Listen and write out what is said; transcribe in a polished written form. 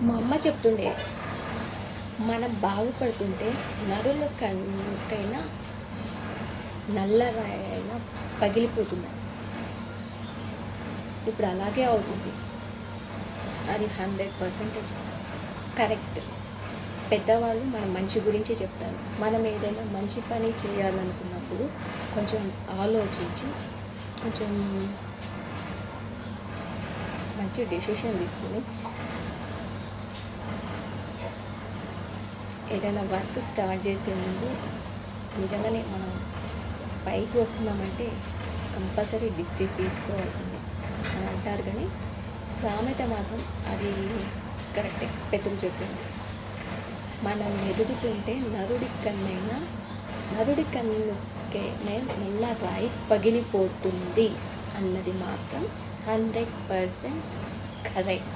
మా అమ్మ చెప్తుండే, మనం బాగుపడుతుంటే నరుల కైనా నల్ల రాయి అయినా పగిలిపోతున్నాయి. ఇప్పుడు అలాగే అవుతుంది. అది 100% కరెక్ట్. పెద్దవాళ్ళు మన మంచి గురించి చెప్తారు. మనం ఏదైనా మంచి పని చేయాలనుకున్నప్పుడు కొంచెం ఆలోచించి కొంచెం మంచి డెసిషన్ తీసుకుని ఏదైనా వర్క్ స్టార్ట్ చేసే ముందు నిజంగానే మనం పైకి వస్తున్నామంటే కంపల్సరీ డిస్ట్రిక్ట్ తీసుకోవాల్సిందే అని అంటారు. కానీ సామెత మాత్రం అది కరెక్టే, పెద్దలు చెప్పింది. మనం ఎదుగుతుంటే నరుడి కన్నుకే నల్ల రాయి పగిలిపోతుంది అన్నది మాత్రం 100% కరెక్ట్.